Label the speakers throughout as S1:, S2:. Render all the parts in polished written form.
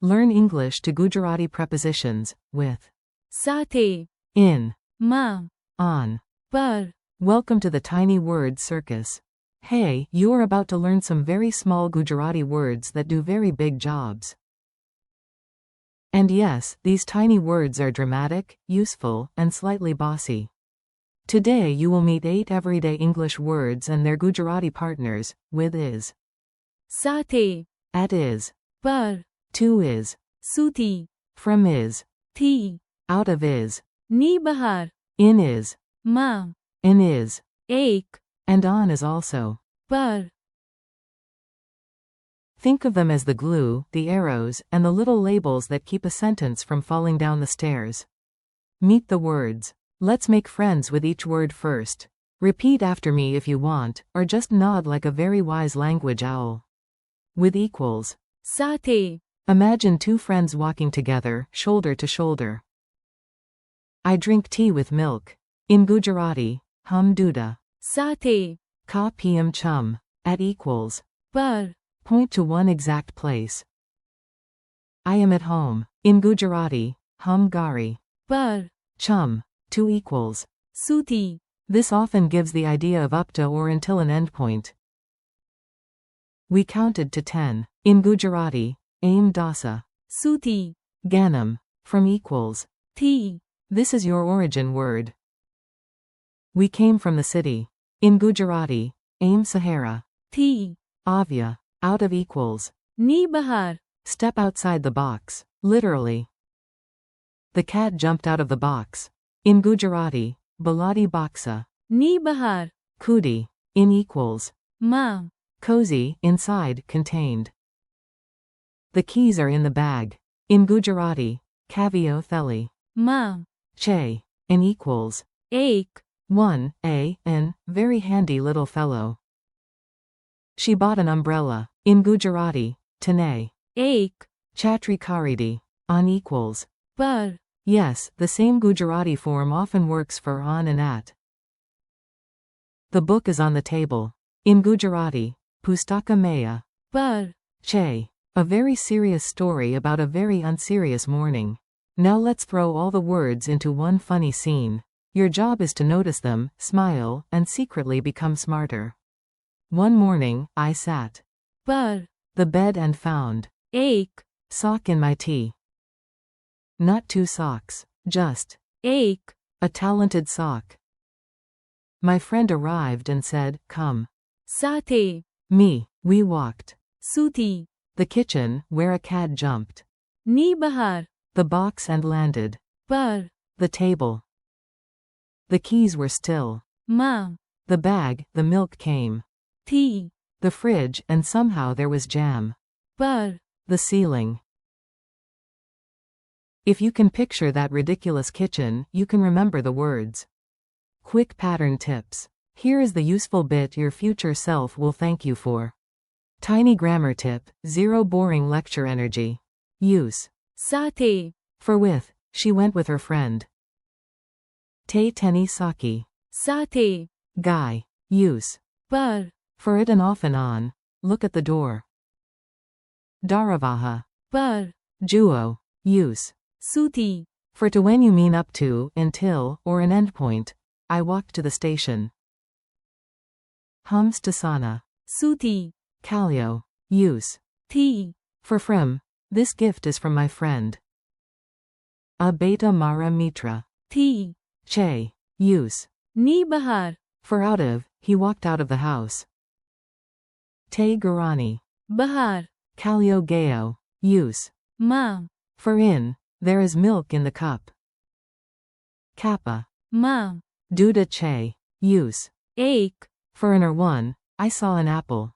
S1: Learn English to Gujarati prepositions with
S2: સાથે,
S1: in,
S2: માં,
S1: on.
S2: પર.
S1: Welcome to the Tiny Word Circus. Hey, you are about to learn some very small Gujarati words that do very big jobs. And yes, these tiny words are dramatic, useful, and slightly bossy. Today you will meet 8 everyday English words and their Gujarati partners, with is,
S2: સાથે,
S1: at is,
S2: પર,
S1: to is,
S2: સુધી,
S1: from is,
S2: થી,
S1: out of is,
S2: ની બહાર,
S1: in is,
S2: માં,
S1: in is,
S2: એક,
S1: and on is also.
S2: પર.
S1: Think of them as the glue, the arrows, and the little labels that keep a sentence from falling down the stairs. Meet the words. Let's make friends with each word first. Repeat after me if you want, or just nod like a very wise language owl. With equals.
S2: સાથે,
S1: Imagine 2 friends walking together, shoulder to shoulder. I drink tea with milk. In Gujarati, hum duda.
S2: સાથે,
S1: Ka piem chum. At equals.
S2: પર,
S1: Point to one exact place. I am at home. In Gujarati, hum gari.
S2: પર,
S1: Chum. 2 equals.
S2: સુધી,
S1: This often gives the idea of up to or until an endpoint. We counted to 10. In Gujarati, aim dasa.
S2: સુધી,
S1: Ganam. From equals.
S2: થી,
S1: This is your origin word. We came from the city. In Gujarati, aim Sahara.
S2: થી,
S1: Avya. Out of equals.
S2: ની બહાર,
S1: Step outside the box. Literally. The cat jumped out of the box. In Gujarati, baladi baksa.
S2: ની બહાર,
S1: Kudi. In equals.
S2: માં,
S1: Cozy, inside, contained. The keys are in the bag. In Gujarati, kavio theli.
S2: માં,
S1: Che. In equals.
S2: એક,
S1: 1, an, very handy little fellow. She bought an umbrella. In Gujarati, tane.
S2: એક,
S1: Chatri karidi. On equals.
S2: પર,
S1: Yes, the same Gujarati form often works for on and at. The book is on the table. In Gujarati, pustaka maya.
S2: પર,
S1: Che. A very serious story about a very unserious morning. Now let's throw all the words into one funny scene. Your job is to notice them, smile, and secretly become smarter. One morning, I sat
S2: પર,
S1: the bed and found
S2: એક,
S1: sock in my tea. Not 2 socks, just
S2: એક,
S1: a talented sock. My friend arrived and said, come.
S2: સાથે,
S1: Me, we walked.
S2: સુધી,
S1: The kitchen, where a cat jumped.
S2: ની બહાર,
S1: The box and landed.
S2: પર,
S1: The table. The keys were still.
S2: માં,
S1: The bag, the milk came.
S2: થી,
S1: The fridge, and somehow there was jam.
S2: પર.
S1: The ceiling. If you can picture that ridiculous kitchen, you can remember the words. Quick pattern tips. Here is the useful bit your future self will thank you for. Tiny grammar tip, 0 boring lecture energy. Use.
S2: સાથે,
S1: For with, she went with her friend. Te teni saki.
S2: સાથે,
S1: Guy. Use.
S2: પર,
S1: For it and off and on. Look at the door. Daravaha.
S2: પર,
S1: Juo. Use.
S2: સુધી,
S1: For to when you mean up to, until, or an endpoint. I walked to the station. Hum stasana.
S2: સુધી,
S1: Kallio. Use.
S2: થી,
S1: For from. This gift is from my friend. A beta mara mitra.
S2: થી,
S1: Che. Use.
S2: ની બહાર,
S1: For out of, he walked out of the house. Te gurani.
S2: બહાર,
S1: Kallio geo. Use.
S2: માં,
S1: For in, there is milk in the cup. Kappa.
S2: માં,
S1: Duda che. Use.
S2: એક,
S1: For in or one, I saw an apple.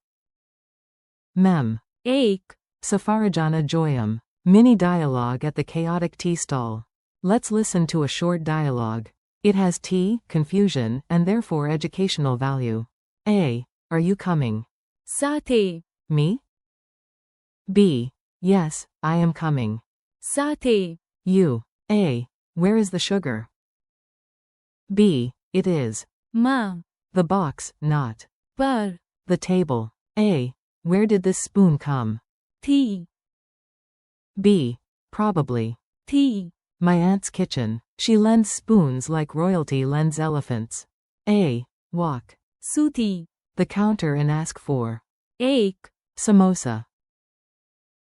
S1: Mem.
S2: એક,
S1: Safarajana joyam. Mini dialogue at the chaotic tea stall. Let's listen to a short dialogue. It has tea, confusion, and therefore educational value. A. Are you coming?
S2: સાથે,
S1: Me? B. Yes, I am coming.
S2: સાથે,
S1: You. A. Where is the sugar? B. It is.
S2: માં,
S1: The box, not.
S2: પર,
S1: The table. A. Where did this spoon come?
S2: થી,
S1: B. Probably.
S2: Thi.
S1: My aunt's kitchen. She lends spoons like royalty lends elephants. A. Walk.
S2: Suthi.
S1: The counter and ask for.
S2: Ek.
S1: Samosa.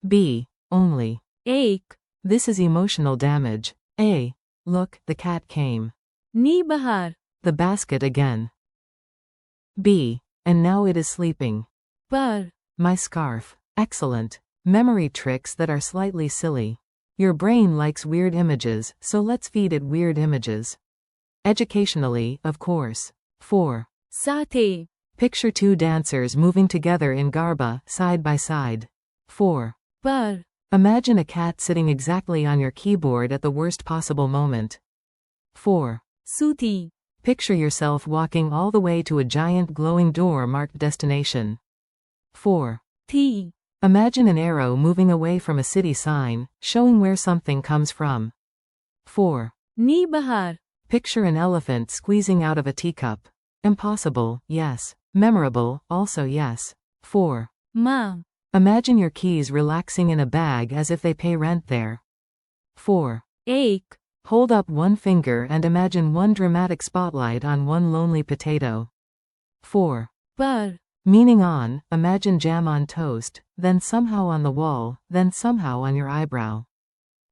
S1: B. Only.
S2: Ek.
S1: This is emotional damage. A. Look, the cat came.
S2: Ni bahar.
S1: The basket again. B. And now it is sleeping.
S2: Par.
S1: My scarf. Excellent. Memory tricks that are slightly silly. Your brain likes weird images, so let's feed it weird images. Educationally, of course. 4.
S2: Sathe.
S1: Picture two dancers moving together in garba, side by side. 4.
S2: Par.
S1: Imagine a cat sitting exactly on your keyboard at the worst possible moment. 4.
S2: Suthi.
S1: Picture yourself walking all the way to a giant glowing door marked destination. 4.
S2: Thi.
S1: Imagine an arrow moving away from a city sign, showing where something comes from. 4.
S2: Ni bahar.
S1: Picture an elephant squeezing out of a teacup. Impossible, yes. Memorable, also yes. 4.
S2: Ma.
S1: Imagine your keys relaxing in a bag as if they pay rent there. 4.
S2: Ek.
S1: Hold up one finger and imagine one dramatic spotlight on one lonely potato. 4.
S2: Par.
S1: Meaning on, imagine jam on toast, then somehow on the wall, then somehow on your eyebrow.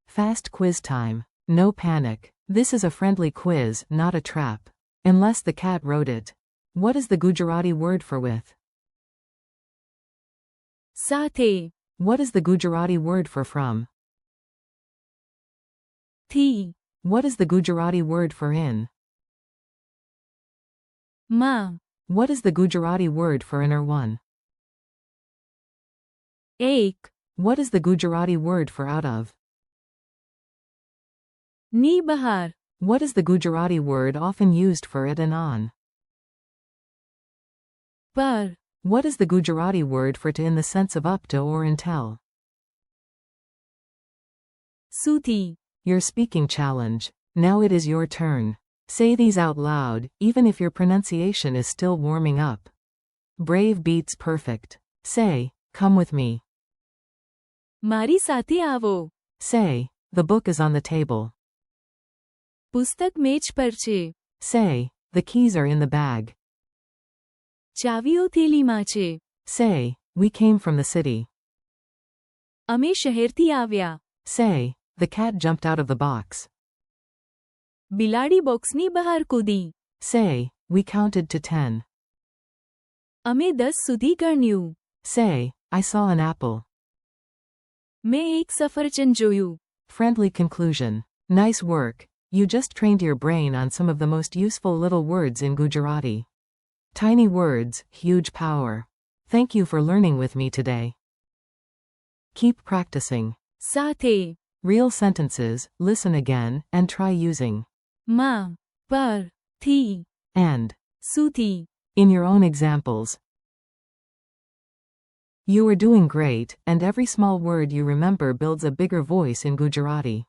S1: Fast quiz time. No panic. This is a friendly quiz, not a trap. Unless the cat wrote it. What is the Gujarati word for with?
S2: Sathe.
S1: What is the Gujarati word for from?
S2: Thi.
S1: What is the Gujarati word for in?
S2: Ma.
S1: What is the Gujarati word for inner one?
S2: Ek.
S1: What is the Gujarati word for out of?
S2: Ni bahar.
S1: What is the Gujarati word often used for it and on?
S2: Par.
S1: What is the Gujarati word for to in the sense of up to or until?
S2: Suthi.
S1: Your speaking challenge. Now it is your turn. Say these out loud, even if your pronunciation is still warming up. Brave beats perfect. Say, come with me.
S2: Mari સાથે આવો.
S1: Say, the book is on the table.
S2: પુસ્તક મેજ પર છે.
S1: Say, the keys are in the bag.
S2: ચાવીઓ થેલીમાં છે.
S1: Say, we came from the city.
S2: અમે શહેરથી આવ્યા.
S1: Say, the cat jumped out of the box.
S2: બિલાડી બોક્સની બહાર કૂદી.
S1: Say, we counted to 10.
S2: અમે 10 સુધી ગણ્યું.
S1: Say, I saw an apple.
S2: મેં એક સફરજન જોયું.
S1: Friendly conclusion. Nice work. You just trained your brain on some of the most useful little words in Gujarati. Tiny words, huge power. Thank you for learning with me today. Keep practicing.
S2: સાથે.
S1: Real sentences, listen again, and try using
S2: માં. પર. થી.
S1: and
S2: સુથી.
S1: in your own examples. You are doing great, and every small word you remember builds a bigger voice in Gujarati.